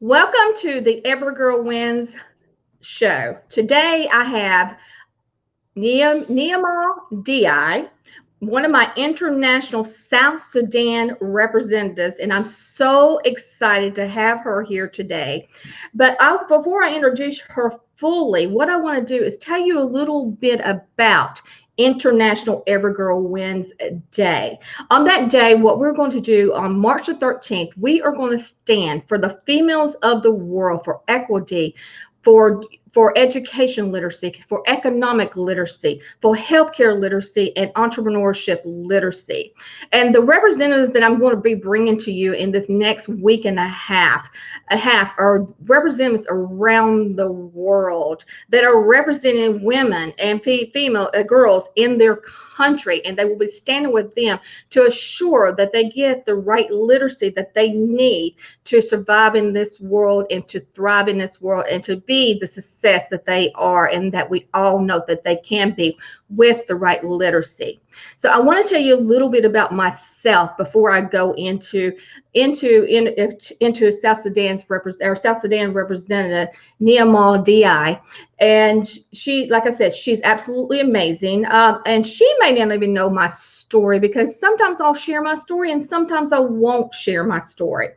Welcome to the Every Girl Wins show. Today I have Niamal Di, one of my international South Sudan representatives, and I'm so excited to have her here today. Before I introduce her fully, what I want to do is tell you a little bit about International Every Girl Wins Day. On that day, what we're going to do on March the 13th, we are going to stand for the females of the world, for equity, for education literacy, for economic literacy, for healthcare literacy, and entrepreneurship literacy. And the representatives that I'm going to be bringing to you in this next week and a half are representatives around the world that are representing women and female girls in their country, and they will be standing with them to assure that they get the right literacy that they need to survive in this world and to thrive in this world and to be the success that they are and that we all know that they can be with the right literacy. So I want to tell you a little bit about myself before I go into South Sudan representative Niamal Di, and she, like I said, she's absolutely amazing. And she may not even know my story because sometimes I'll share my story and sometimes I won't share my story.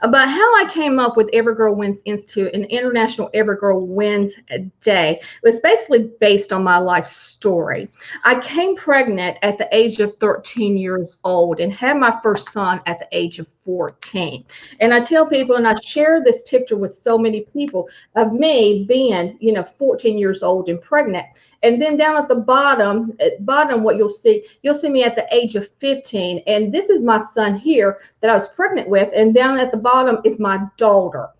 But how I came up with Every Girl Wins Institute and International Every Girl Wins Day was basically based on my life story. I came pregnant at the age of 13 years old and had my first son at the age of 14. And I tell people, and I share this picture with so many people of me being, 14 years old and pregnant. And then down at the bottom, what you'll see me at the age of 15. And this is my son here that I was pregnant with. And down at the bottom is my daughter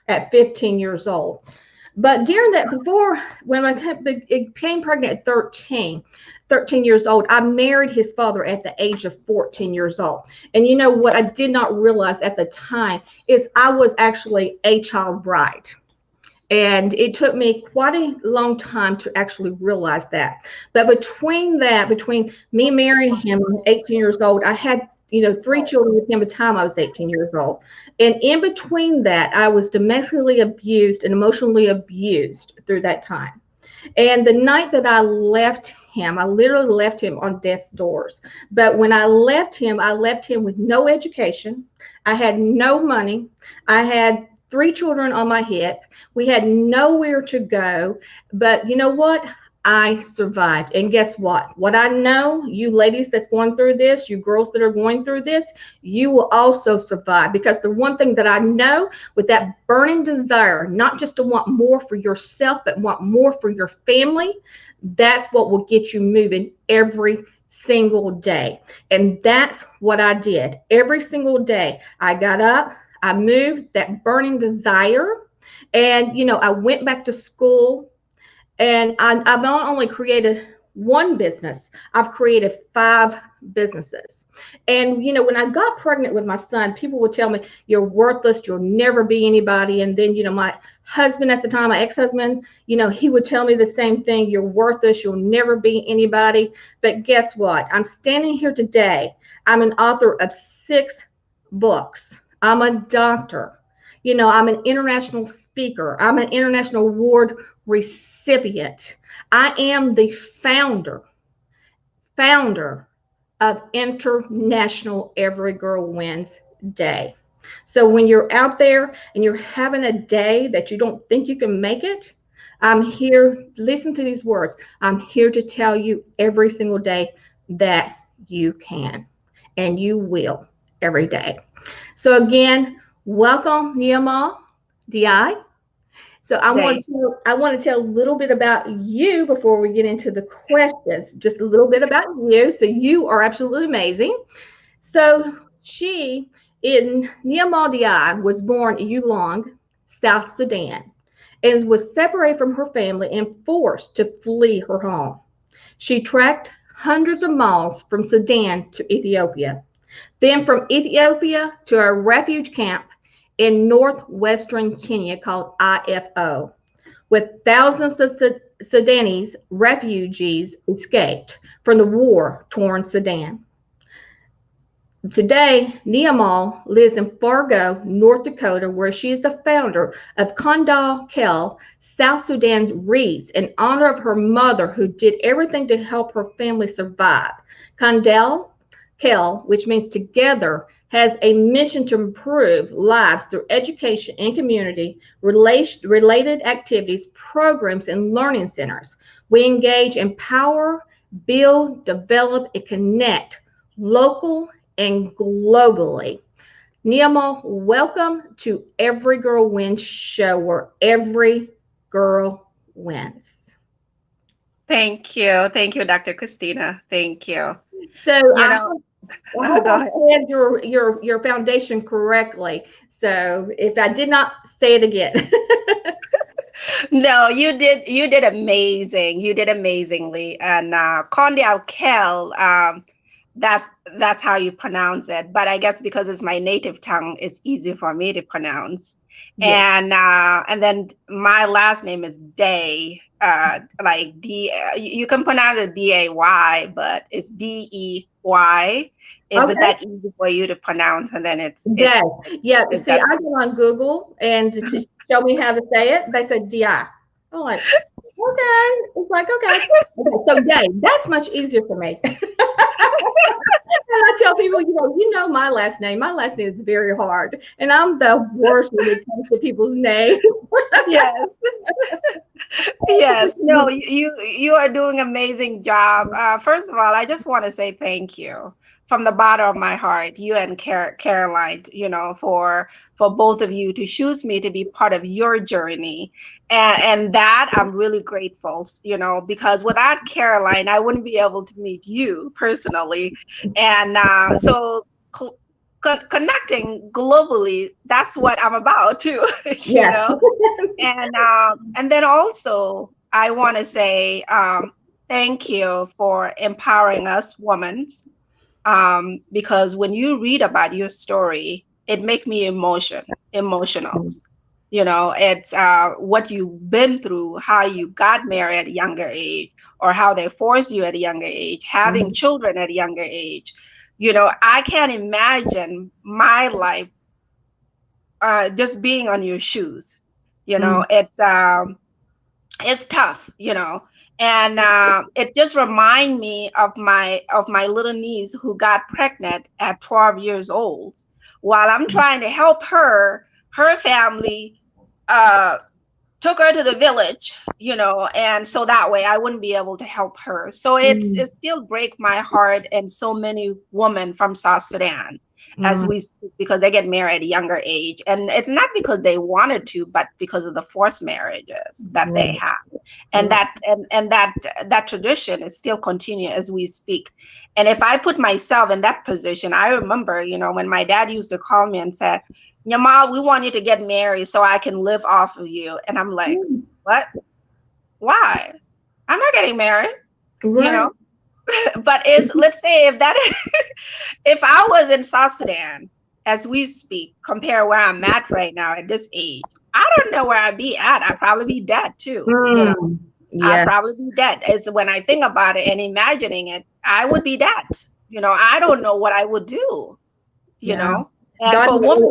at 15 years old. But during that, when I became pregnant at 13 years old, I married his father at the age of 14 years old. And you know what I did not realize at the time is I was actually a child bride. And it took me quite a long time to actually realize that. But between me marrying him at 18 years old, I had, three children with him by the time I was 18 years old. And in between that, I was domestically abused and emotionally abused through that time. And the night that I left him, I literally left him on death's doors. But when I left him with no education. I had no money. I had three children on my hip. We had nowhere to go. But you know what? I survived. And guess what? What I know, you ladies that's going through this, you girls that are going through this, you will also survive. Because the one thing that I know with that burning desire, not just to want more for yourself, but want more for your family, that's what will get you moving every single day. And that's what I did. Every single day, I got up, I moved that burning desire, and I went back to school. And I've not only created one business, I've created five businesses. And, when I got pregnant with my son, people would tell me, you're worthless, you'll never be anybody. And then, my husband at the time, my ex-husband, he would tell me the same thing, you're worthless, you'll never be anybody. But guess what? I'm standing here today. I'm an author of 6 books. I'm a doctor. I'm an international speaker. I'm an international award recipient. I am the founder of International Every Girl Wins Day. So when you're out there and you're having a day that you don't think you can make it, I'm here, listen to these words. I'm here to tell you every single day that you can and you will every day. So again, welcome, Niamal Di. So Thank, I want to tell a little bit about you before we get into the questions. Just a little bit about you. So you are absolutely amazing. So she in Niamal Di was born in Ulong, South Sudan, and was separated from her family and forced to flee her home. She trekked hundreds of miles from Sudan to Ethiopia, then from Ethiopia to a refuge camp in northwestern Kenya called IFO, with thousands of Sudanese refugees escaped from the war torn Sudan. Today, Neamal lives in Fargo, North Dakota, where she is the founder of Kondal Kel, South Sudan Reads, in honor of her mother who did everything to help her family survive. Kondal Kel, which means together, has a mission to improve lives through education and community related activities, programs, and learning centers. We engage, empower, build, develop, and connect local and globally. Niyama, welcome to Every Girl Wins show, where every girl wins. Thank you, Dr. Christina. Thank you. So You know, I hope go I ahead. said your foundation correctly. So if I did not, say it again. No, you did amazing. You did amazingly. And Conde Alkel, that's that's how you pronounce it. But I guess because it's my native tongue, it's easy for me to pronounce. Yes. And then my last name is Day, like D. You can pronounce it Day, but it's Dey. If it's Okay. that easy for you to pronounce, and then Day. Yeah. it's See, that. I go on Google and to show me how to say it, they said DI. I'm like, okay. It's like, okay. Okay, so day, that's much easier for me. And I tell people, you know my last name. My last name is very hard. And I'm the worst when it comes to people's names. Yes. Yes, no, you are doing amazing job. First of all, I just want to say thank you from the bottom of my heart, you and Caroline, for both of you to choose me to be part of your journey, and that I'm really grateful, because without Caroline, I wouldn't be able to meet you personally, and so. Connecting globally, that's what I'm about too, you Yes. know and then also, I want to say thank you for empowering us women, because when you read about your story, it makes me emotional. It's what you've been through, how you got married at a younger age, or how they forced you at a younger age, having Mhm. children at a younger age. I can't imagine my life just being on your shoes. You Mhm. know, it's tough, and it just remind me of my little niece who got pregnant at 12 years old, while I'm trying to help her family uh took her to the village, and so that way I wouldn't be able to help her. So it Mhm. still break my heart, and so many women from South Sudan, as Mhm. we speak, because they get married at a younger age, and it's not because they wanted to, but because of the forced marriages that they Right. have, and Right. that tradition is still continue as we speak. And if I put myself in that position, I remember, when my dad used to call me and said, Yamal, we want you to get married so I can live off of you. And I'm like, Mhm. what? Why? I'm not getting married, you Right. know? But let's say if I was in South Sudan as we speak, compare where I'm at right now at this age, I don't know where I'd be at. I'd probably be dead too. Mm. I'd Yeah. probably be dead. Is when I think about it and imagining it, I would be dead. I don't know what I would do, you Yeah. know? And God for a had woman,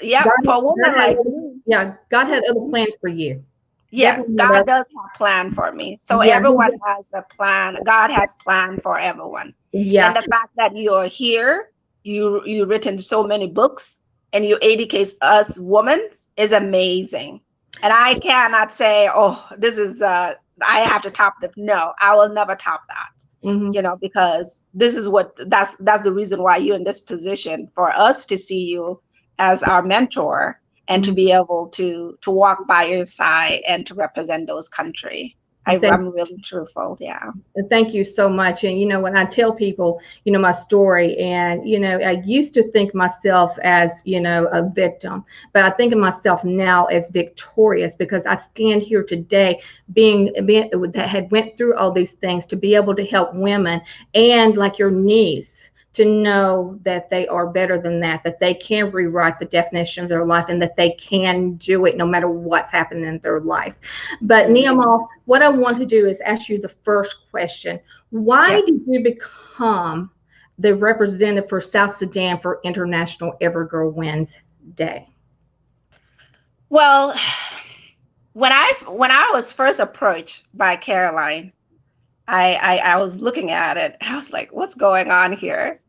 yeah, God, for a woman God had like other, me, yeah, God had other plans for you. yes, Definitely had God other, does have plan for me. So yeah, everyone has a plan. God has plan for everyone. And yeah. the fact that you're here, you written so many books, and you educate us women is amazing. And I cannot say, oh, this is I have to top the no, I will never top that. Hmm. Because this is that's the reason why you're in this position, for us to see you as our mentor, and to Hmm. be able to walk by your side and to represent those country. Thank, I'm really truthful. Yeah. thank you so much. And when I tell people, my story, and I used to think myself as, a victim, but I think of myself now as victorious because I stand here today, being that had went through all these things, to be able to help women, and like your niece, to know that they are better than that, that they can rewrite the definition of their life, and that they can do it no matter what's happening in their life. But Amen. Nehemiah, what I want to do is ask you the first question. Why Yes. did you become the representative for South Sudan for International Every Girl Wins Day? Well, when I was first approached by Caroline, I was looking at it and I was like, what's going on here?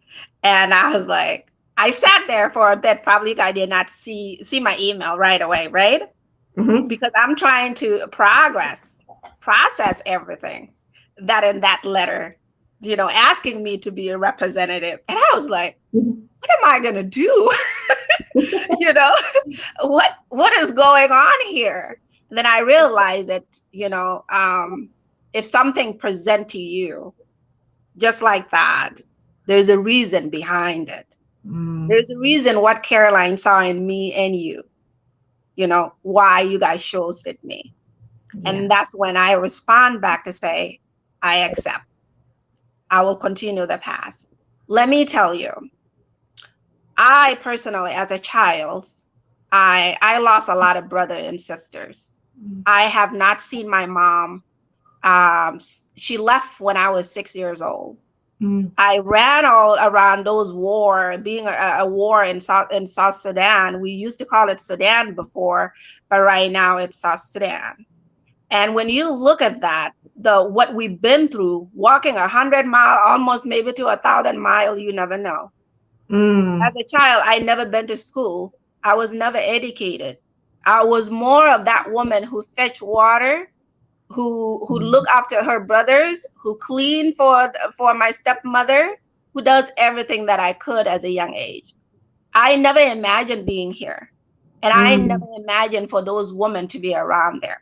And I was like, I sat there for a bit. Probably I did not see my email right away, right? Mm-hmm. Because I'm trying to process everything that in that letter, asking me to be a representative. And I was like, what am I gonna do? you know, what is going on here? And then I realized that, if something present to you just like that, there's a reason behind it. There's a reason what Caroline saw in me and you, why you guys chose it me. Yeah. And that's when I respond back to say, I accept. I will continue the path. Let me tell you, I personally, as a child, I lost a lot of brothers and sisters. I have not seen my mom. She left when I was 6 years old. I ran all around those war, being a war in South Sudan. We used to call it Sudan before, but right now it's South Sudan. And when you look at that, what we've been through, walking 100 miles, almost maybe to 1,000 miles, you never know. As a child, I never been to school. I was never educated. I was more of that woman who fetched water, who look after her brothers, who clean for my stepmother, who does everything that I could as a young age. I never imagined being here. And I never imagined for those women to be around there.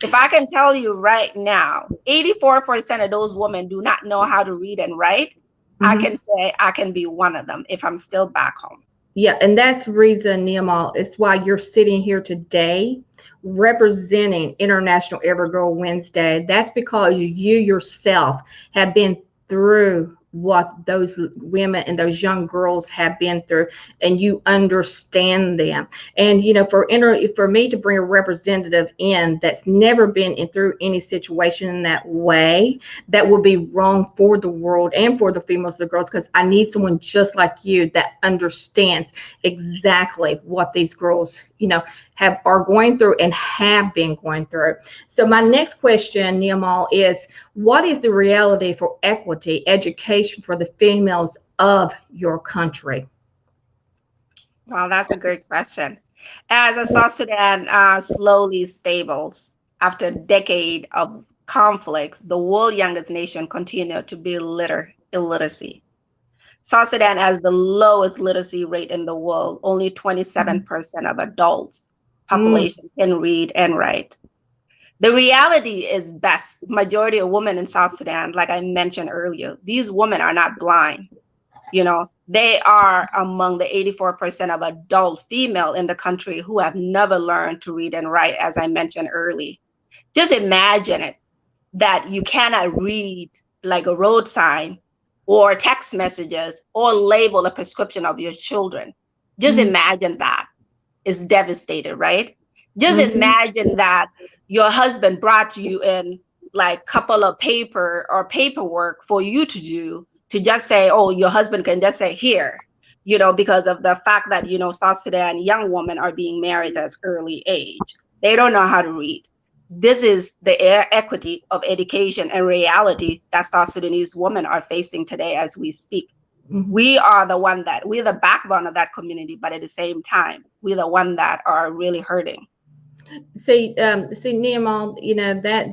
If I can tell you right now, 84% of those women do not know how to read and write. I can say I can be one of them if I'm still back home. Yeah, and that's the reason, Niamal, it's why you're sitting here today representing International Every Girl Wednesday. That's because you yourself have been through what those women and those young girls have been through, and you understand them. And for me to bring a representative in that's never been through any situation in that way, that will be wrong for the world and for the females, the girls, because I need someone just like you that understands exactly what these girls are going through and have been going through. So my next question, Niamal, is what is the reality for equity education for the females of your country? Well, that's a great question. As South Sudan slowly stables after a decade of conflict, the world's youngest nation continued to be illiteracy. South Sudan has the lowest literacy rate in the world. Only 27% of adults population can read and write. The reality is majority of women in South Sudan, like I mentioned earlier, these women are not blind. They are among the 84% of adult female in the country who have never learned to read and write, as I mentioned earlier. Just imagine it, that you cannot read like a road sign or text messages or label a prescription of your children. Just imagine that. It's devastated, right? Just imagine that your husband brought you in like a couple of paperwork for you to do, to just say, oh, your husband can just say here, because of the fact that, South Sudan young women are being married at early age. They don't know how to read. This is the equity of education and reality that South Sudanese women are facing today as we speak. We are we're the backbone of that community, but at the same time, we're the one that are really hurting. See, Niamal,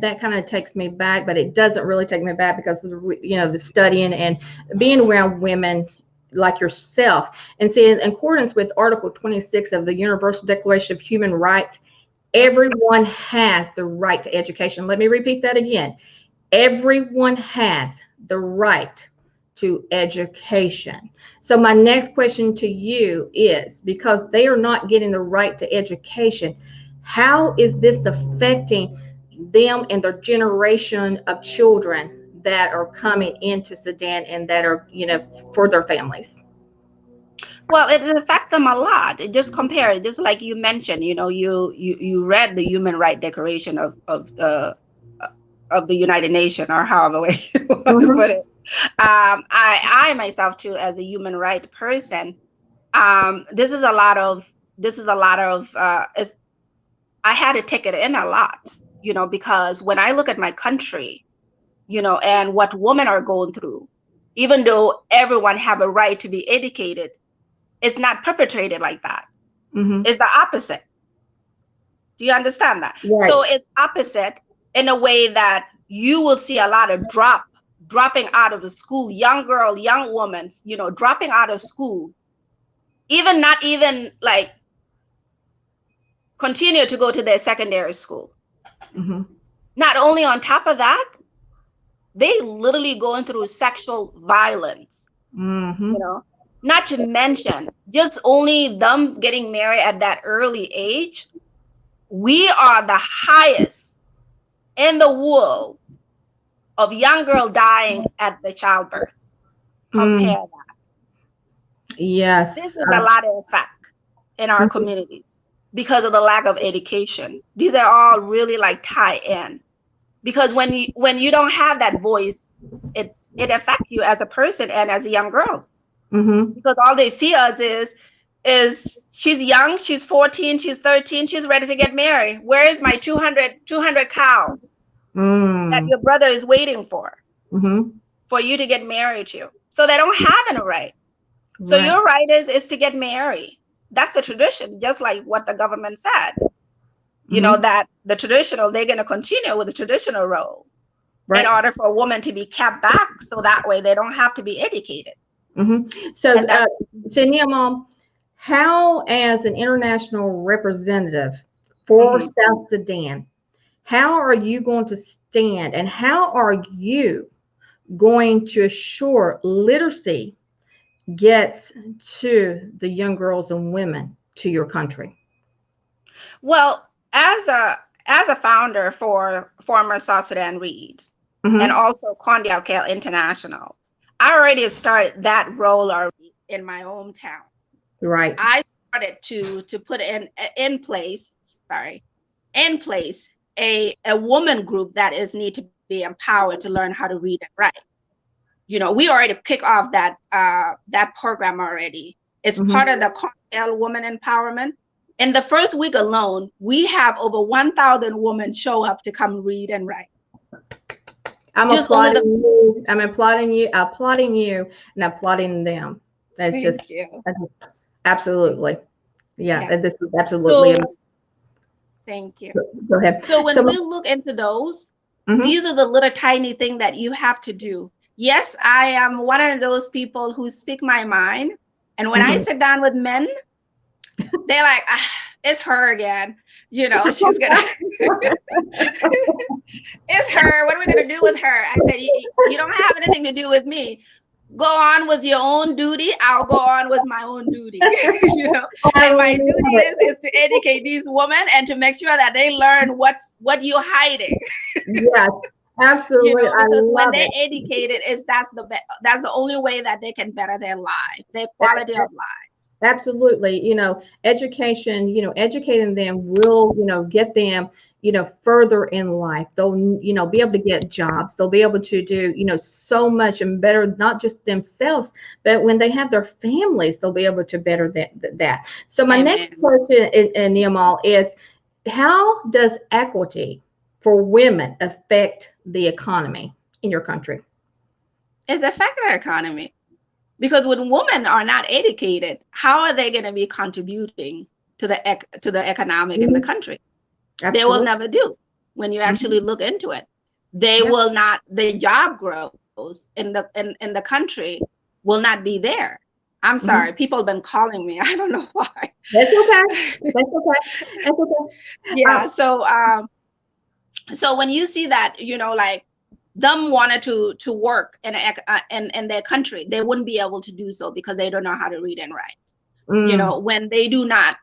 that kind of takes me back, but it doesn't really take me back because of the studying and being around women like yourself. And see, in accordance with Article 26 of the Universal Declaration of Human Rights, everyone has the right to education. Let me repeat that again. Everyone has the right to education. So my next question to you is, because they are not getting the right to education, how is this affecting them and their generation of children that are coming into Sudan and that are, for their families? Well, it affects them a lot. Just compare it, just like you mentioned, you read the Human Rights Declaration of the United Nations, or however way you want to put it. I myself too, as a human right person, this is a lot of I had to take it in a lot, because when I look at my country, and what women are going through, even though everyone have a right to be educated, it's not perpetrated like that. It's the opposite. Do you understand that? Right. So it's opposite in a way that you will see a lot of dropping out of the school, young girl, young woman, dropping out of school, not even like continue to go to their secondary school. Not only on top of that, they literally going through sexual violence, not to mention just only them getting married at that early age. We are the highest in the world of young girl dying at the childbirth. Compare that. Yes. This is a lot of effect in our communities because of the lack of education. These are all really like tie in. Because when you don't have that voice, it affects you as a person and as a young girl. Because all they see us is she's young, she's 14, she's 13, she's ready to get married. Where is my 200 cow that your brother is waiting for you to get married to? So they don't have any right. So your right is to get married. That's a tradition, just like what the government said. That the traditional, they're going to continue with the traditional role in order for a woman to be kept back, so that way they don't have to be educated. So Nia Mom, how, as an international representative for South Sudan, how are you going to stand, and how are you going to assure literacy gets to the young girls and women to your country? Well, as a founder for former South Sudan Read and also Condial Care International, I already started that role already in my hometown. Right. I started to put in place a woman group that is need to be empowered to learn how to read and write. We already kicked off that program already. It's part of the Condial Woman Empowerment. In the first week alone, we have over 1,000 women show up to come read and write. I'm applauding you, and applauding them. That's absolutely. Yeah, this is absolutely. Thank you. Go ahead. So when we look into those, these are the little tiny things that you have to do. Yes, I am one of those people who speak my mind. And when I sit down with men, they're like, it's her again. She's gonna, it's her. What are we gonna do with her? I said, you don't have anything to do with me. Go on with your own duty. I'll go on with my own duty. And my duty is to educate these women and to make sure that they learn what you're hiding. Yes, absolutely. Because when they're educated, that's the only way that they can better their life, their quality of life. Absolutely. Education, educating them will, get them, further in life. They'll, be able to get jobs. They'll be able to do, so much and better, not just themselves, but when they have their families, they'll be able to better that. So my next question, Nia Mom, is how does equity for women affect the economy in your country? It's affecting the economy. Because when women are not educated, how are they going to be contributing to the economic in the country? Absolutely. They will never do. When you actually look into it, they will not. The job growth in the country will not be there. I'm sorry, people have been calling me. I don't know why. That's okay. That's okay. Yeah. So when you see that, like, them wanted to work in their country, they wouldn't be able to do so because they don't know how to read and write. When they do not,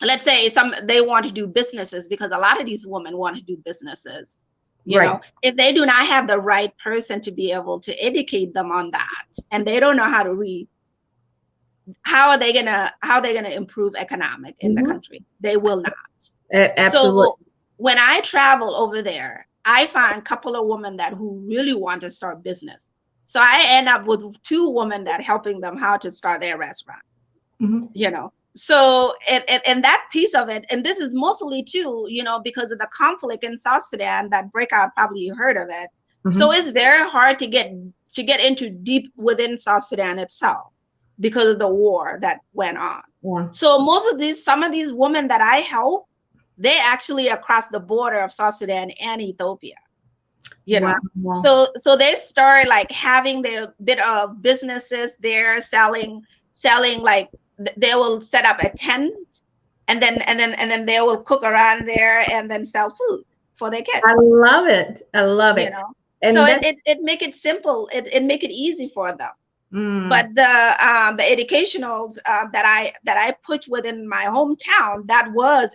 let's say they want to do businesses, because a lot of these women want to do businesses. If they do not have the right person to be able to educate them on that, and they don't know how to read, how are they gonna improve economic in the country? They will not. Absolutely. So when I travel over there, I find a couple of women that who really want to start business. So I end up with 2 women that helping them how to start their restaurant, Mhm. you know. So and that piece of it, and this is mostly too, because of the conflict in South Sudan, that breakout, probably you heard of it. So Mhm. it's very hard to get into deep within South Sudan itself because of the war that went on. Yeah. So some of these women that I help, they actually across the border of South Sudan and Ethiopia, you Wow. know. So they start like having their bit of businesses there, selling like they will set up a tent, and then they will cook around there and then sell food for their I kids, love it. I love you it. know. So And that's it make it simple, it make it easy for them. mm, But the educationals that I put within my hometown,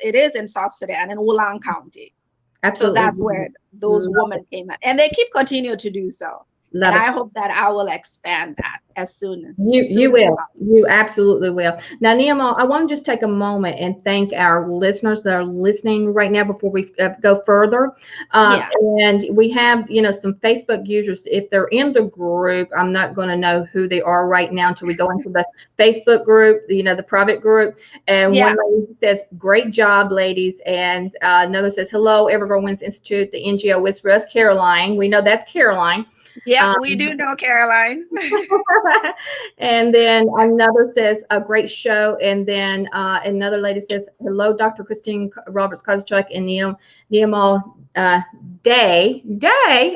it is in South Sudan in Wulang County. So that's absolutely where those love women came in, and they keep continue to do so. And love it. I hope that I will expand that as soon You as will. possible. You absolutely will. Now, Nehemiah, I want to just take a moment and thank our listeners that are listening right now before we go further. Yeah, And we have, some Facebook users. If they're in the group, I'm not going to know who they are right now until we go into the Facebook group, the private group. And yeah, one lady says, "Great job, ladies." And another says, "Hello, Evergreen Winds Institute, the NGO Whisperer." That's Caroline. We know that's Caroline. yep. We Um, do know, Caroline. and then another says a great show. And then another lady says, "Hello, Dr. Christine Roberts Kozaczuk and Nehemiah Day.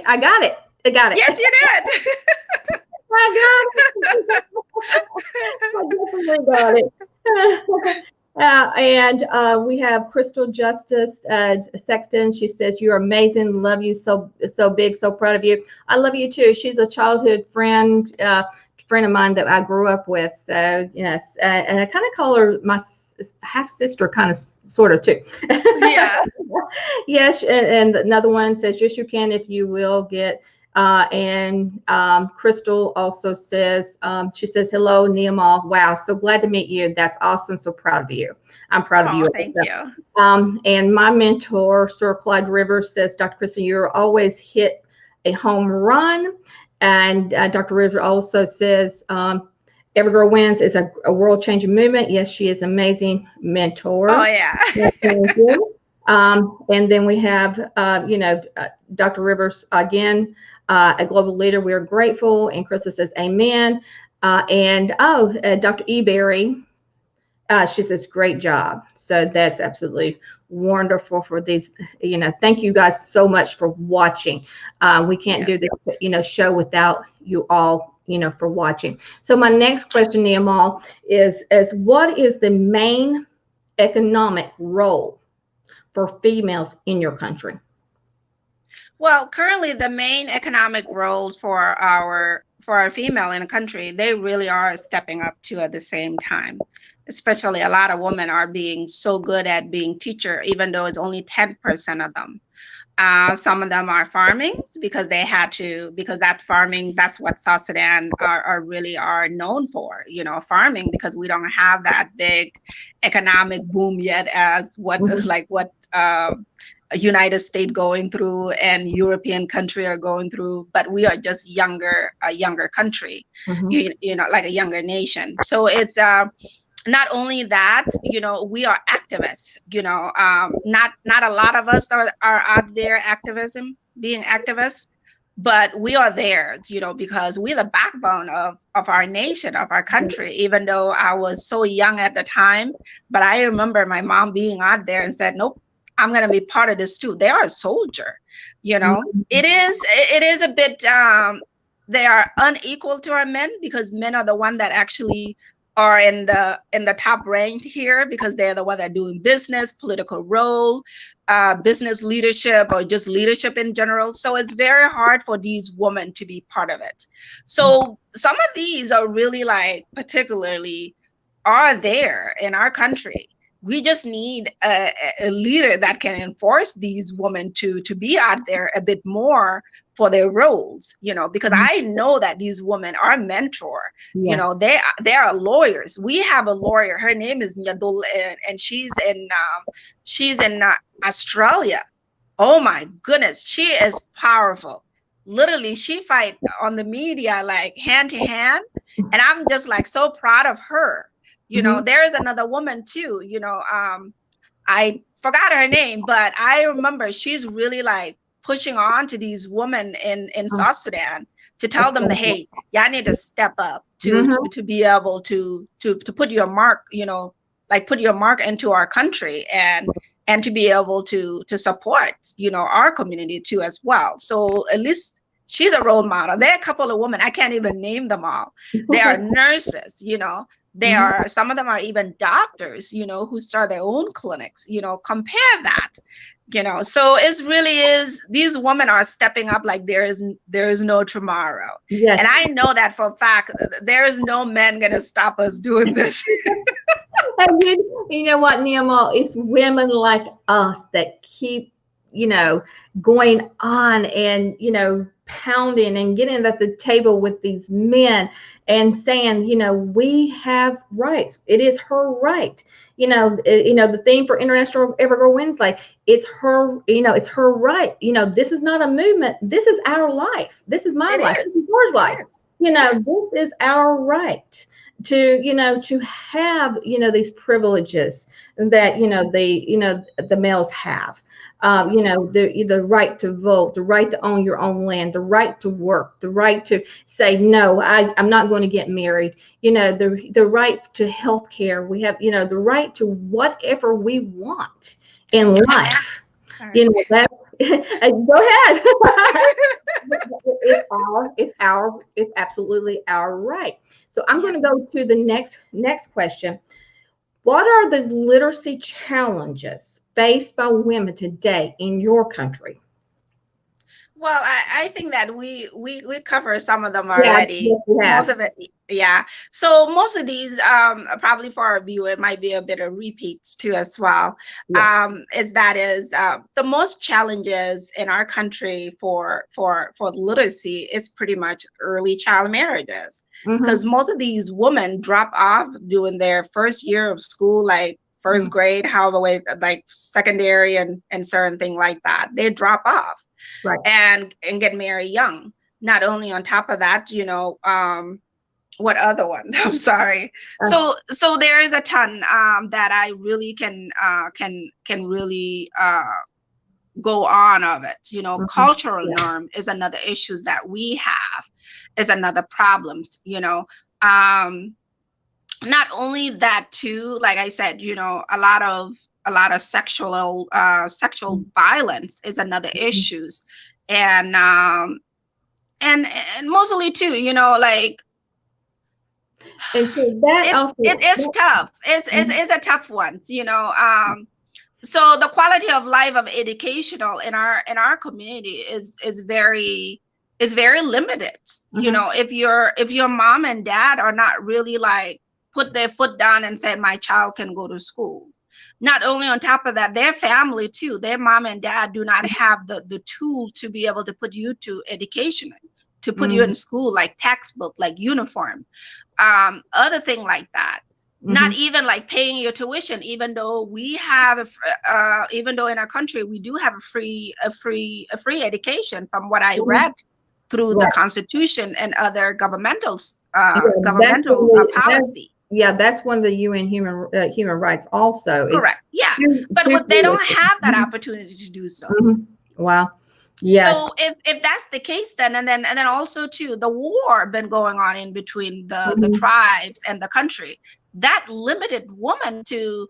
I got it. I got it. Yes, you I got it. I definitely got it. And we have Crystal Justice Sexton. She says, "You're amazing. Love you so big. So proud of you." I love you too. She's a childhood friend of mine that I grew up with. So yes, and I kind of call her my half sister, kind of sort of too. yeah. Yes, and another one says, "Yes, you can if you will get." And Crystal also says, she says, "Hello, Nehemiah. Wow, so glad to meet you. That's awesome. So proud of you. I'm proud of Oh, you thank also." you. And my mentor, Sir Clyde Rivers, says, "Dr. Kristen, you're always hit a home run." And Dr. Rivers also says, "Every Girl Wins is a world-changing movement." Yes, she is an amazing Oh, mentor. yeah. Yes, thank you. And then we have, Dr. Rivers again, a global leader. We are grateful. And Krista says, "Amen." Dr. Eberry, she says, "Great job." So that's absolutely wonderful for these. Thank you guys so much for watching. We can't do Yes. this, show without you all, for watching. So my next question, Nehemiah, is what is the main economic role for females in your country? Well, currently the main economic roles for our female in the country, they really are stepping up to at the same time. Especially a lot of women are being so good at being teacher, even though it's only 10% of them. Some of them are farming because they had to, because that farming, that's what South Sudan are really are known for, farming, because we don't have that big economic boom yet as what Mhm. like what United States going through and European country are going through, but we are just a younger country, Mhm. like a younger nation. So it's not only that, we are activists, not a lot of us are out there being activists, but we are there, because we're the backbone of our nation, of our country. Even though I was so young at the time, but I remember my mom being out there and said, "Nope, I'm going to be part of this too." They are a soldier, Mhm. it is a bit, they are unequal to our men, because men are the one that actually are in the top rank here, because they're the one that are doing business, political role, business leadership, or just leadership in general. So it's very hard for these women to be part of it. So some of these are really like particularly are there in our country. We just need a leader that can enforce these women to be out there a bit more for their roles, because I know that these women are mentor. Yeah. They are lawyers. We have a lawyer. Her name is Nyadul, and she's in Australia. Oh my goodness, she is powerful. Literally, she fight on the media like hand to hand, and I'm just like so proud of her. Mm-hmm. There is another woman too. I forgot her name, but I remember she's really like pushing on to these women in South Sudan to tell them that, hey, y'all need to step up to be able to put your mark, like put your mark into our country, and to be able to support, our community too as well. So at least she's a role model. There are a couple of women, I can't even name them all. They are nurses, they are, some of them are even doctors, who start their own clinics, compare that, so it really is, these women are stepping up like there is no tomorrow. Yes. And I know that for a fact, there is no man gonna stop us doing this. And you know what, Nemo? It's women like us that keep, going on and, pounding and getting at the table with these men and saying, we have rights. It is her right. The theme for International Evergirl Wednesday, it's her, it's her right. This is not a movement. This is our life. This is my life. This is yours life. This is our right to have these privileges that the males have, the right to vote, the right to own your own land, the right to work, the right to say no, I'm not going to get married, the right to health care. We have the right to whatever we want in life. That go ahead. It's absolutely our right. So I'm going to go to the next question. What are the literacy challenges faced by women today in your country? Well, I think that we cover some of them already. Yeah. Most of it, yeah. So most of these, probably for our viewer, it might be a bit of repeats too as well. Yeah. Is the most challenges in our country for literacy is pretty much early child marriages, because most of these women drop off during their first year of school, like first grade, however way, like secondary and certain thing like that. They drop off. Right. And get married young. Not only on top of that, what other one? I'm sorry. So there is a ton that I really can really go on of it. Cultural norm is another issues that we have, is another problems. Not only that too, like I said, a lot of sexual violence is another issues, and mostly too, like, and so that it's tough. It's a tough one, so the quality of life of educational in our community is very limited. If your mom and dad are not really like put their foot down and said, my child can go to school. Not only on top of that, their family too, their mom and dad do not have the tool to be able to put you to education, to put you in school, like textbook, like uniform, other thing like that. Not even like paying your tuition, even though we have, even though in our country we do have a free education, from what I read through the Constitution and other governmental policy. That's one of the UN human rights also. Correct. Yeah, but they don't have that opportunity to do so. Wow. Yeah. So if that's the case, then and then also too, the war been going on in between the tribes and the country, that limited women to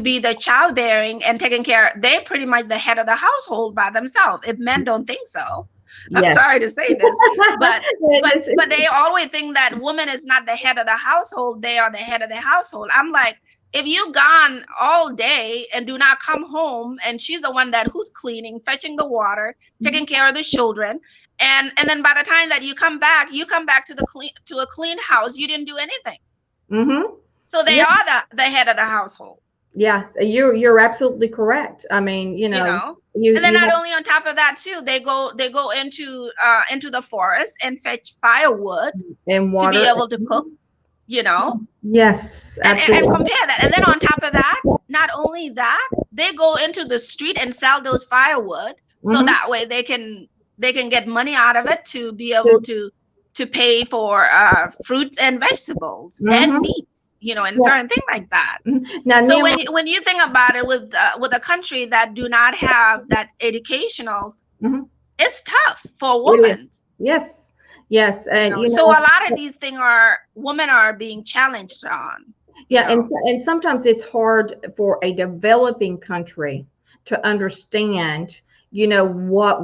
be the childbearing and taking care. They're pretty much the head of the household by themselves. If men don't think so. I'm sorry to say this, but they always think that woman is not the head of the household. They are the head of the household. I'm like, if you gone all day and do not come home, and she's the one who's cleaning, fetching the water, taking care of the children, and then by the time that you come back to a clean house, you didn't do anything. So they are the head of the household. Yes, you're absolutely correct. I mean, and then not only on top of that too, they go into the forest and fetch firewood and water to be able to cook. Yes, and compare that. And then on top of that, not only that, they go into the street and sell those firewood, so that way they can get money out of it to be able to pay for fruits and vegetables and meats, and certain things like that. Now, so when you think about it, with a country that do not have that educational, it's tough for women. Yes. And so a lot of these things women are being challenged on. And sometimes it's hard for a developing country to understand, what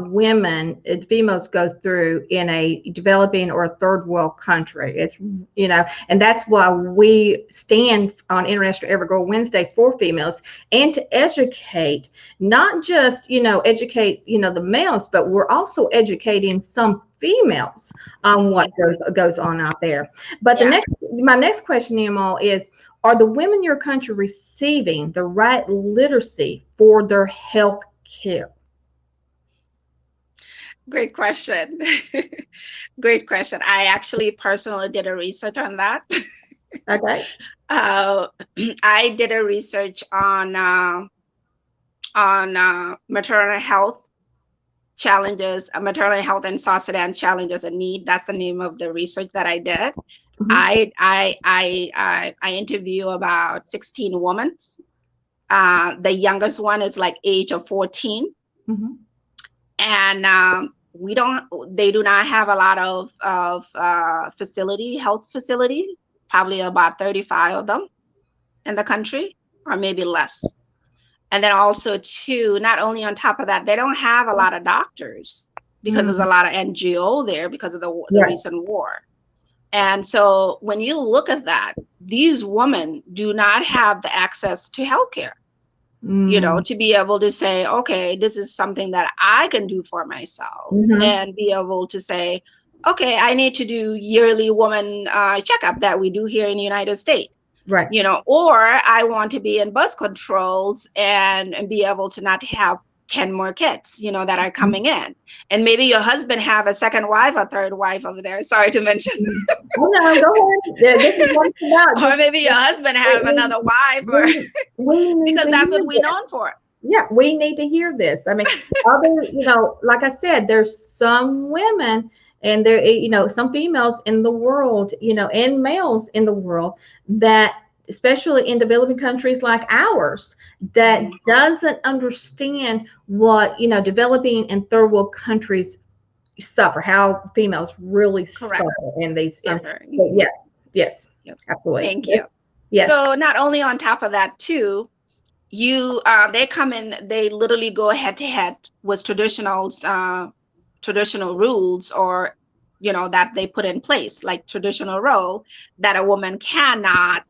females go through in a developing or a third world country. It's, and that's why we stand on International Every Girl Wednesday for females, and to educate, not just, educate, the males, but we're also educating some females on what goes on out there. But my next question, Niamal, is, are the women in your country receiving the right literacy for their health care? Great question. Great question. I actually personally did a research on that. Okay. I did a research on maternal health challenges, maternal health in South Sudan, challenges and need. That's the name of the research that I did. I interview about 16 women. The youngest one is like age of 14. And they do not have a lot of health facility, probably about 35 of them in the country, or maybe less. And then also too, not only on top of that, they don't have a lot of doctors, because there's a lot of NGO there because of the recent war. And so when you look at that, these women do not have the access to healthcare. To be able to say, okay, this is something that I can do for myself, and be able to say, okay, I need to do yearly woman checkup that we do here in the United States. Right. Or I want to be in birth controls and be able to not have 10 more kids, that are coming in. And maybe your husband have a second wife or third wife over there. Sorry to mention. Oh, no, go ahead. This is what it's about. Or maybe your husband have another wife, or because that's what we're known for. Yeah, we need to hear this. I mean, like I said, there's some women and there, some females in the world, and males in the world that, especially in developing countries like ours, that doesn't understand what, developing and third world countries suffer, how females really suffer in these. Yes, absolutely. Thank you. Yes. So not only on top of that too, they come in, they literally go head to head with traditional rules, or that they put in place, like traditional role that a woman cannot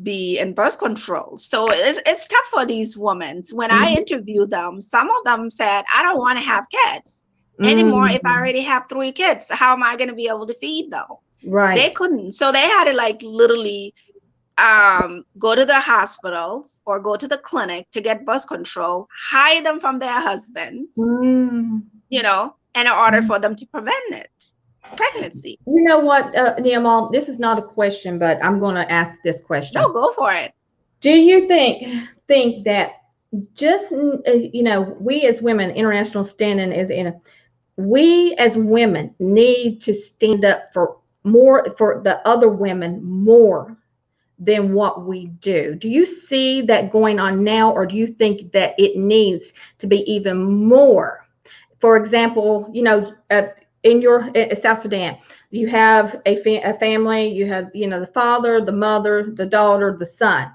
be in birth control. So it's tough for these women. When I interview them, some of them said, I don't want to have kids anymore. If I already have 3 kids, how am I going to be able to feed them? Right. They couldn't. So they had to literally go to the hospitals or go to the clinic to get birth control, hide them from their husbands, in order for them to prevent it. Pregnancy. You know what, Niamal, this is not a question, but I'm going to ask this question. No, go for it. Do you think that just, we as women, international standing we as women need to stand up for the other women more than what we do? Do you see that going on now, or do you think that it needs to be even more? For example, in South Sudan, you have a family, you have, the father, the mother, the daughter, the son,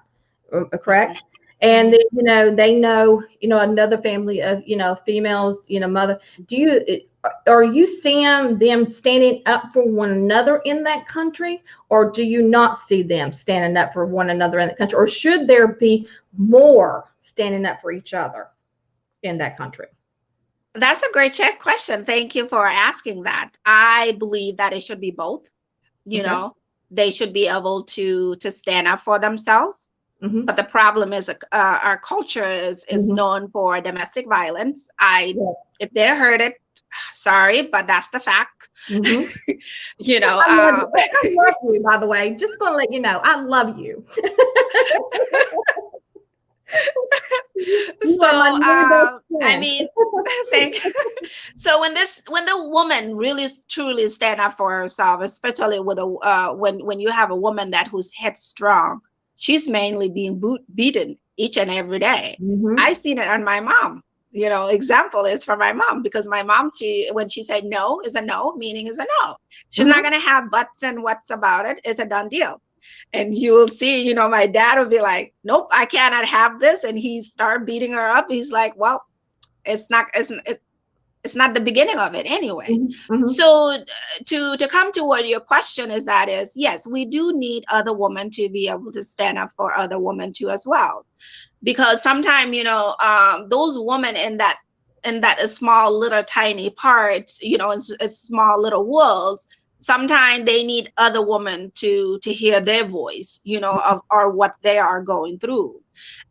correct? And then, they know, another family of, females, mother. Are you seeing them standing up for one another in that country, or do you not see them standing up for one another in the country? Or should there be more standing up for each other in that country? That's a great question. Thank you for asking that. I believe that it should be both. They should be able to stand up for themselves. But the problem is our culture is known for domestic violence. If they heard it, sorry, but that's the fact. I love you, by the way. Just gonna let you know, I love you. You are my new best I friend. mean, thank. So when the woman really truly stand up for herself, especially with a when you have a woman that who's headstrong, she's mainly being beaten each and every day. Mhm. I seen it on my mom. You know, example is for my mom, because my mom, when she said no is a no, meaning is a no. She's not Mhm. gonna have buts and whats about it. It's a done deal. And you'll see, you know, my dad will be like, nope, I cannot have this, and he start beating her up. He's like, well, it's not the beginning of it anyway. Mhm. Mhm. So to come to what your question is, that is, yes, we do need other women to be able to stand up for other women too as well, because sometimes, you know, those women in that small little tiny parts, you know, a small little worlds, sometimes they need other women to hear their voice, you know, of or what they are going through.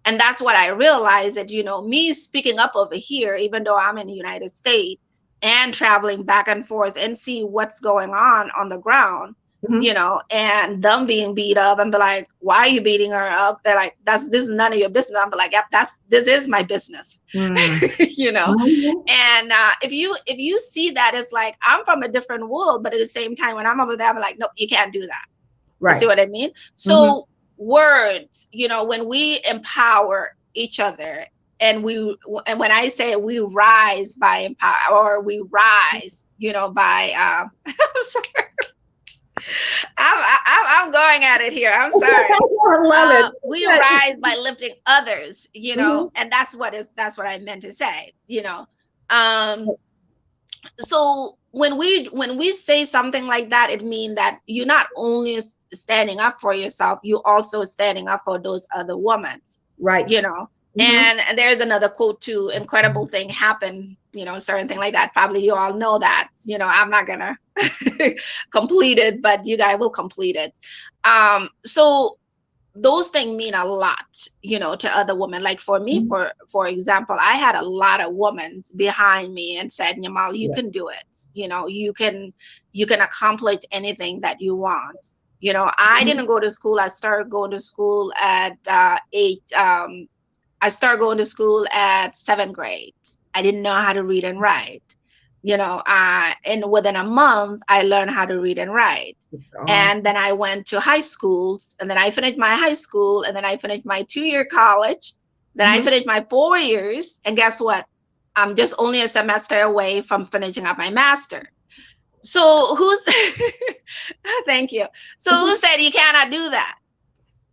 And that's what I realized, that, you know, me speaking up over here, even though I'm in the United States and traveling back and forth and see what's going on the ground, you Mhm. know, and them being beat up and be like, why are you beating her up? They're like, this is none of your business. I'm like, yep, this is my business. Mm. You know. Mhm. And if you see that, it's like, I'm from a different world, but at the same time, when I'm over there, I'm like, nope, you can't do that. You see Right. what I mean? Mhm. So words, you know, when we empower each other, and when I say we rise by empower, or we rise, you know, by I'm sorry, I'm going at it here. I'm sorry. I love it. We Good. rise by lifting others, you know, Mhm. and that's what I meant to say, you know. Um, so when we say something like that, it means that you're not only standing up for yourself, you also standing up for those other women, Right. you know. Mhm. And there's another quote too, incredible thing happened, you know, certain thing like that, probably you all know that, you know, I'm not gonna complete it, but you guys will complete it. So those things mean a lot, you know, to other women. Like for me, Mhm. for example, I had a lot of women behind me and said, Yamal, you Yeah. can do it. You know, you can accomplish anything that you want. You know, I Mhm. didn't go to school. I started going to school at eight. I started going to school at seventh grade. I didn't know how to read and write. You know, and within a month, I learned how to read and write. And then I went to high schools, and then I finished my high school, and then I finished my 2 year college. Then I Mhm. finished my 4 years. And guess what? I'm just only a semester away from finishing up my master. So who's, thank you. So who Mhm. said you cannot do that?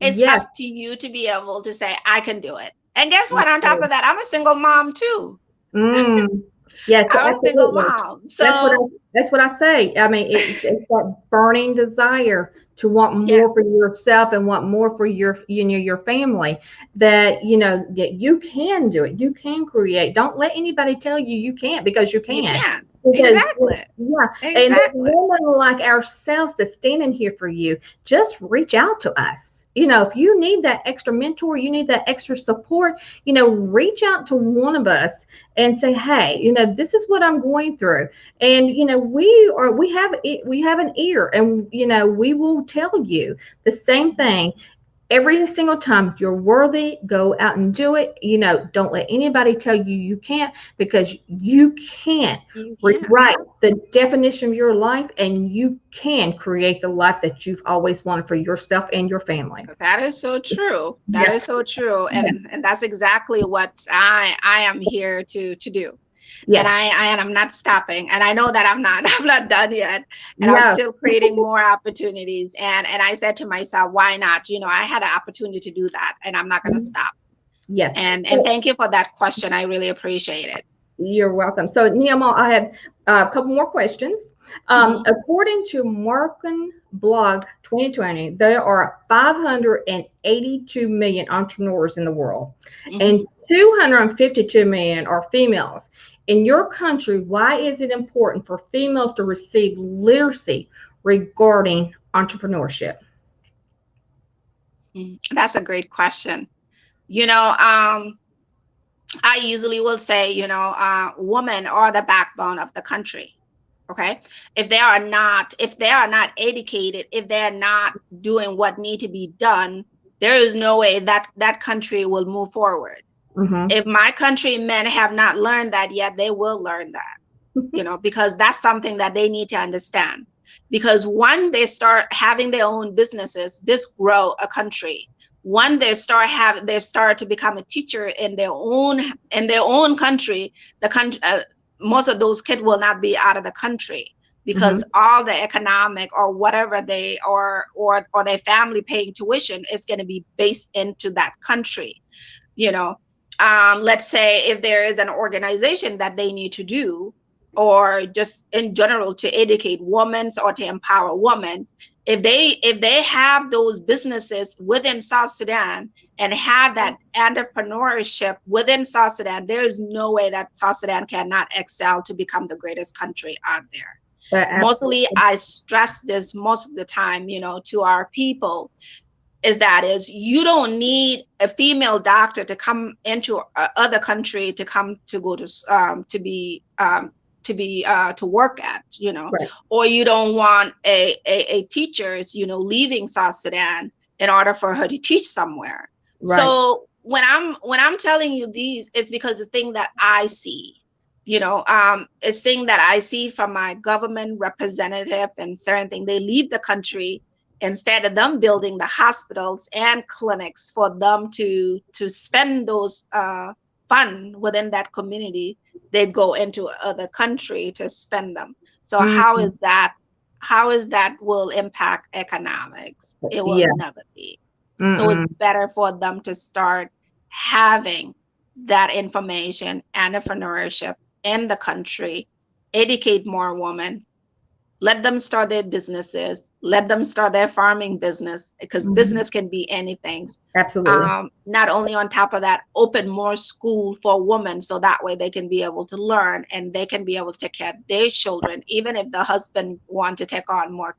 It's Yes. up to you to be able to say, I can do it. And guess what? On top of that, I'm a single mom too. Mm. Yes, I'm a single absolutely. mom. That's what I So, that's what I say. I mean, it's that burning desire to want more yes, for yourself and want more for your, you know, your family. That, you know, that you can do it. You can create. Don't let anybody tell you you can't, because you you can. can. Because Exactly. yeah, and there's Exactly. women like ourselves that's standing here for you. Just reach out to us. You know, if you need that extra mentor, you need that extra support, you know, reach out to one of us and say, hey, you know, this is what I'm going through. And, you know, we have an ear, and, you know, we will tell you the same thing every single time. You're worthy, go out and do it. You know, don't let anybody tell you you can't, because you can't You can. rewrite the definition of your life, and you can create the life that you've always wanted for yourself and your family. That is so true. That Yes. is so true. Yes. And that's exactly what I am here to do. And Yes. and I'm not stopping. And I know that I'm not I'm not done yet. And I'm No. still creating more opportunities. And I said to myself, why not? You know, I had an opportunity to do that, and I'm not gonna stop. Yes. And thank you for that question. I really appreciate it. You're welcome. So, Nehemiah, I have a couple more questions. Mhm. According to Marken Blog 2020, there are 582 million entrepreneurs in the world, and Mhm. 252 million are females. In your country, why is it important for females to receive literacy regarding entrepreneurship? That's a great question. You know, I usually will say, you know, women are the backbone of the country. Okay, if they are not educated, if they're not doing what need to be done, there is no way that that country will move forward. If my countrymen have not learned that yet, they will learn that, because that's something that they need to understand. Because when they start having their own businesses, this grow a country. When they start to become a teacher in their own country, the country, most of those kids will not be out of the country, because all the economic or whatever they or their family paying tuition is going to be based into that country. Let's say if there is an organization that they need to do, or just in general to educate women or to empower women, if they have those businesses within South Sudan and have that entrepreneurship within South Sudan, there is no way that South Sudan cannot excel to become the greatest country out there. Mostly, I stress this most of the time, to our people, is you don't need a female doctor to come into other country to go to work at, Right. or you don't want a teachers, leaving South Sudan in order for her to teach somewhere. Right. So when I'm telling you these, it's because the thing that I see, it's thing that I see from my government representative and certain thing. They leave the country instead of them building the hospitals and clinics for them to spend those fund within that community. They go into other country to spend them. So how is that will impact economics? It will never be. So it's better for them to start having that information, entrepreneurship in the country, educate more women, let them start their businesses, let them start their farming business, because business can be anything. Absolutely. Not only on top of that, open more school for women, so that way they can be able to learn and they can be able to take care of their children, even if the husband want to take on more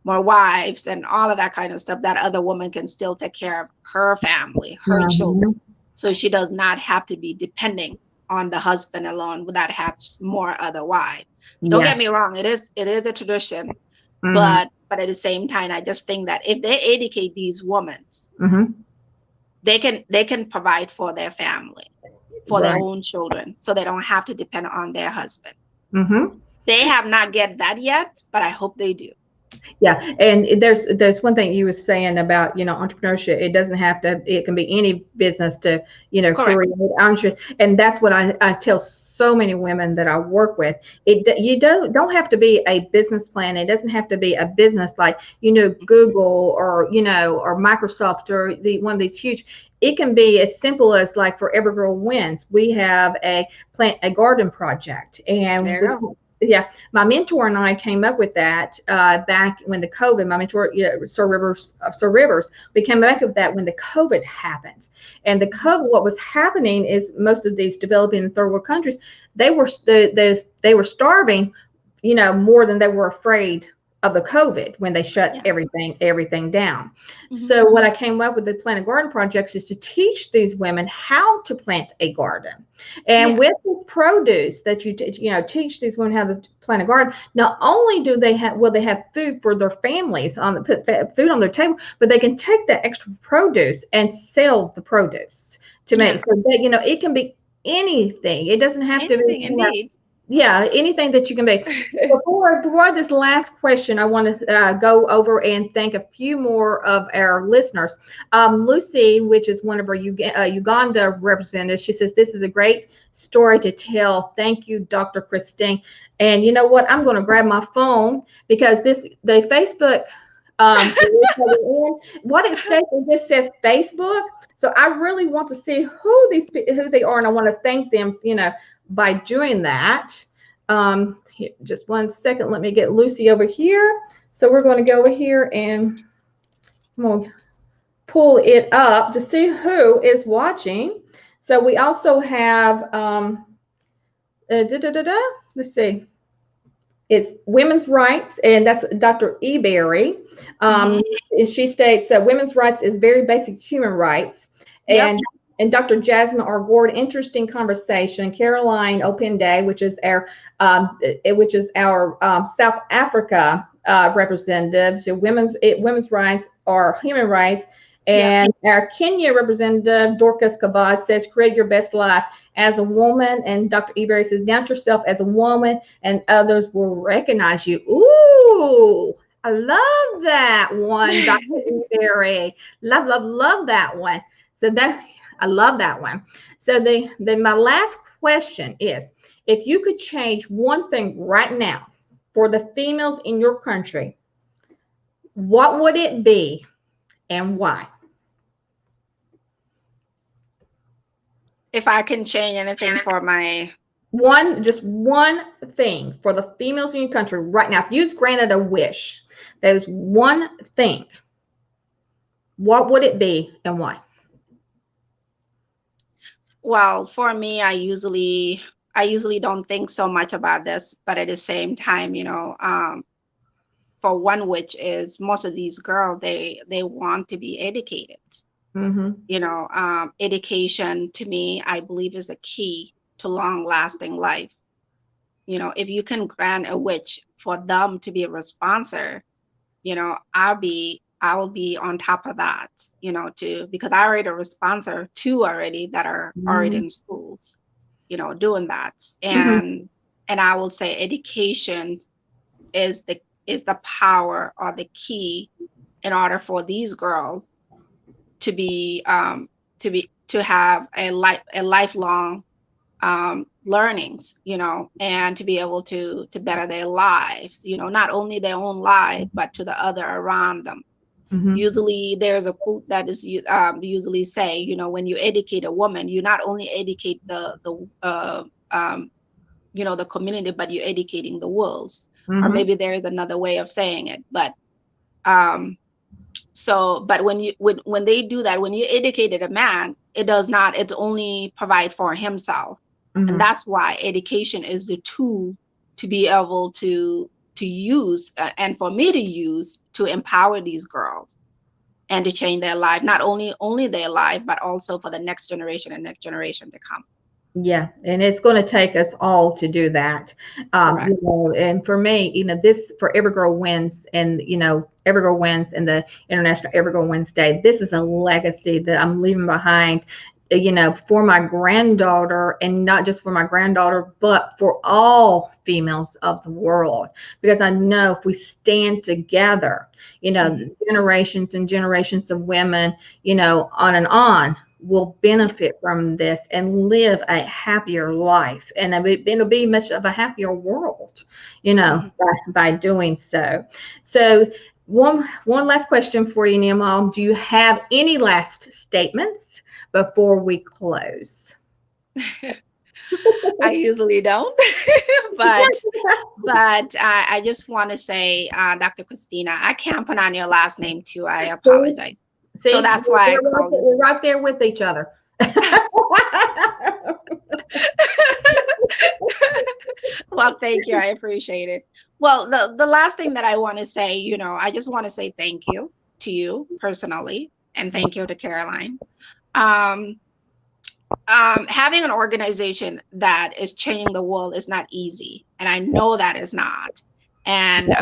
wives and all of that kind of stuff. That other woman can still take care of her family, her children, so she does not have to be depending on the husband alone without have more other wives. Don't get me wrong, it is a tradition, but at the same time, I just think that if they educate these women, they can provide for their family, for their own children, so they don't have to depend on their husband. They have not get that yet, but I hope they do. Yeah, and there's one thing you were saying about entrepreneurship. It doesn't have to. It can be any business to create. And that's what I tell so many women that I work with. You don't have to be a business plan. It doesn't have to be a business like Google or or Microsoft or one of these huge. It can be as simple as like for Every Girl Wins, we have a garden project, and yeah, my mentor and I came up with that back when the COVID. My mentor, Sir Rivers, we came back with that when the COVID happened. And the COVID, what was happening is most of these developing and third world countries, they were starving, more than they were afraid of the COVID when they shut everything down. So what I came up with the Plant a Garden projects is to teach these women how to plant a garden. And with this produce that you teach these women how to plant a garden, not only will they have food for their families, put food on their table, but they can take that extra produce and sell the produce to make so that it can be anything. It doesn't have to be anything that you can make. So before this last question, I want to go over and thank a few more of our listeners. Lucy, which is one of our Uganda representatives, she says, this is a great story to tell. Thank you, Dr. Christine. And you know what? I'm going to grab my phone because the Facebook, what it says, it just says Facebook. So I really want to see who they are, and I want to thank them, by doing that. Here, just one second. Let me get Lucy over here. So we're going to go over here and I'm going to pull it up to see who is watching. So we also have, let's see. It's women's rights, and that's Dr. Eberry. She states that women's rights is very basic human rights. And Dr. Jasmine R. Gord, interesting conversation. Caroline Opende, which is our South Africa representative. So women's rights are human rights, Yeah. And our Kenya representative, Dorcas Kabad, says, create your best life as a woman. And Dr. Eberry says, doubt yourself as a woman and others will recognize you. Ooh, I love that one, Dr. Eberry. Love, love, love that one. So that, I love that one. So my last question is, if you could change one thing right now for the females in your country, what would it be and why? If I can change anything for my Just one thing for the females in your country right now. If you was granted a wish, there's one thing. What would it be and why? Well, for me, I usually don't think so much about this, but at the same time, for one, which is most of these girls, they want to be educated. Education to me, I believe, is a key to long lasting life. If you can grant a wish for them to be a sponsor, I will be on top of that, because I already a sponsor two already that are already in schools, doing that. And I will say education is the power or the key in order for these girls to be to have a lifelong learnings, and to be able to better their lives, not only their own life but to the other around them. Usually there's a quote that is usually say, when you educate a woman, you not only educate the community, but you're educating the world. Or maybe there is another way of saying it, but but when they do that, when you educated a man, it only provide for himself. And that's why education is the tool to be able to use, and for me to use, to empower these girls and to change their life, not only their life, but also for the next generation and next generation to come. Yeah, and it's going to take us all to do that. And for me, this for Every Girl Wins, and Every Girl Wins and the International Every Girl Wednesday. This is a legacy that I'm leaving behind, for my granddaughter, and not just for my granddaughter, but for all females of the world. Because I know if we stand together, generations and generations of women, on and on, will benefit from this and live a happier life, and it'll be much of a happier world, by doing so. So one last question for you, Nima. Do you have any last statements before we close? I usually don't, but I just want to say, Dr. Christina, I can't pronounce your last name too. I apologize. See, so that's why I call we're right there with each other. Well, thank you. I appreciate it. Well, the last thing that I want to say, I just want to say thank you to you personally, and thank you to Caroline. Having an organization that is changing the world is not easy, and I know that is not. And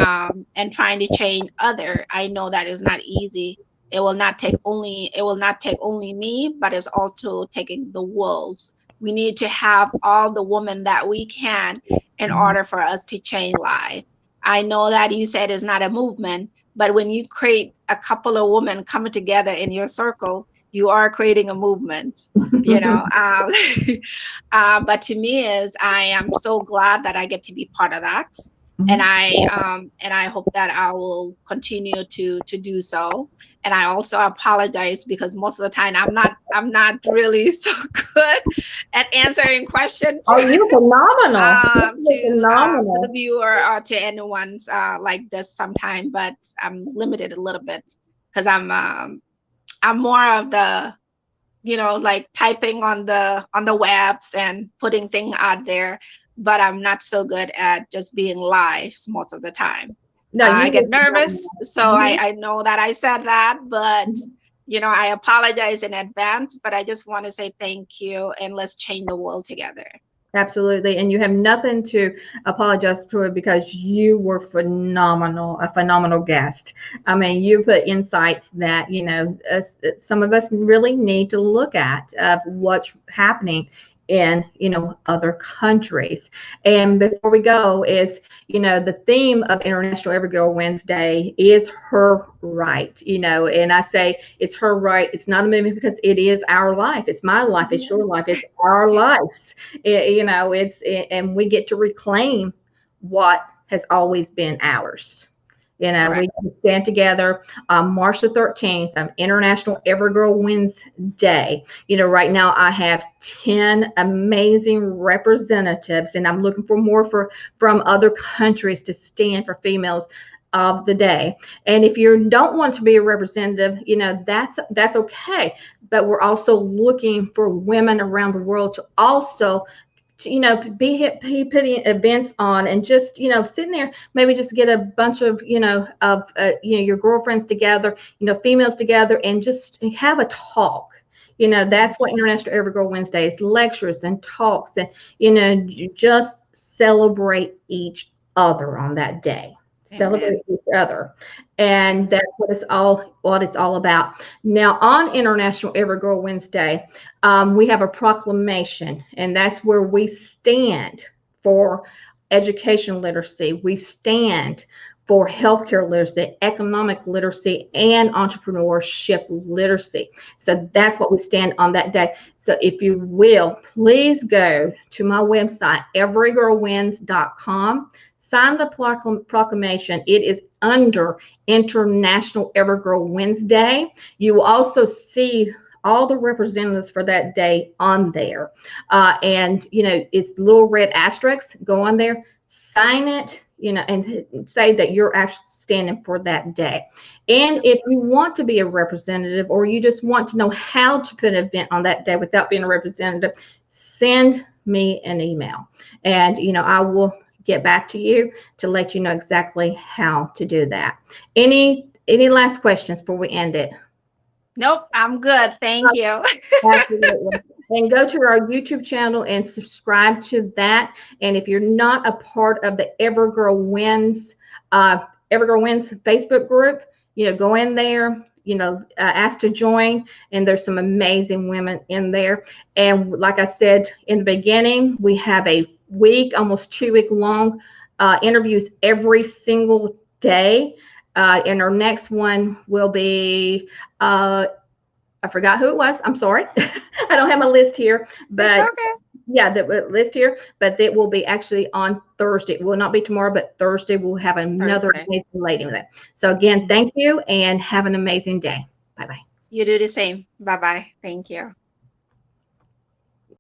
trying to change other, I know that is not easy. It will not take only me, but it's also taking the world. We need to have all the women that we can in order for us to change life. I know that you said it's not a movement, but when you create a couple of women coming together in your circle, you are creating a movement, but to me I am so glad that I get to be part of that. And I hope that I will continue to do so. And I also apologize because most of the time I'm not really so good at answering questions. Oh, you're phenomenal. To the viewer or to anyone's like this sometime, but I'm limited a little bit because I'm more of the, like typing on the webs and putting things out there, but I'm not so good at just being live most of the time. No, I get nervous. So I know that I said that, but I apologize in advance, but I just want to say thank you, and let's change the world together. Absolutely. And you have nothing to apologize for because you were phenomenal, a phenomenal guest. I mean, you put insights that, some of us really need to look at of what's happening in, other countries. And before we go is, the theme of International Every Girl Wednesday is her right, and I say it's her right. It's not a movement because it is our life. It's my life. It's your life. It's our lives. And we get to reclaim what has always been ours. Right. We can stand together on March the 13th, International Every Girl Wednesday. Right now I have 10 amazing representatives, and I'm looking for more from other countries to stand for females of the day. And if you don't want to be a representative, that's okay. But we're also looking for women around the world to also be putting events on and just sitting there, maybe just get a bunch of your girlfriends together, females together, and just have a talk. That's what International Every Girl Wednesday is: lectures and talks, and just celebrate each other on that day. Celebrate each other, and that's what it's all about. Now, on International Every Girl Wednesday, we have a proclamation, and that's where we stand for education literacy. We stand for healthcare literacy, economic literacy, and entrepreneurship literacy. So that's what we stand on that day. So if you will, please go to my website, everygirlwins.com. Sign the proclamation. It is under International Every Girl Wednesday. You will also see all the representatives for that day on there. And, it's little red asterisks. Go on there, sign it, and say that you're actually standing for that day. And if you want to be a representative, or you just want to know how to put an event on that day without being a representative, send me an email, and, I will get back to you to let you know exactly how to do that. Any last questions before we end it? Nope, I'm good. Thank you. Absolutely. And go to our YouTube channel and subscribe to that. And if you're not a part of the Every Girl Wins Facebook group, go in there, ask to join, and there's some amazing women in there. And like I said in the beginning, we have a almost 2 week long interviews every single day. And our next one will be, I forgot who it was. I'm sorry. I don't have my list here, but it's okay. Yeah, the list here, but it will be actually on Thursday. It will not be tomorrow, but Thursday we'll have another amazing lady with it. So again, thank you and have an amazing day. Bye-bye. You do the same. Bye-bye. Thank you.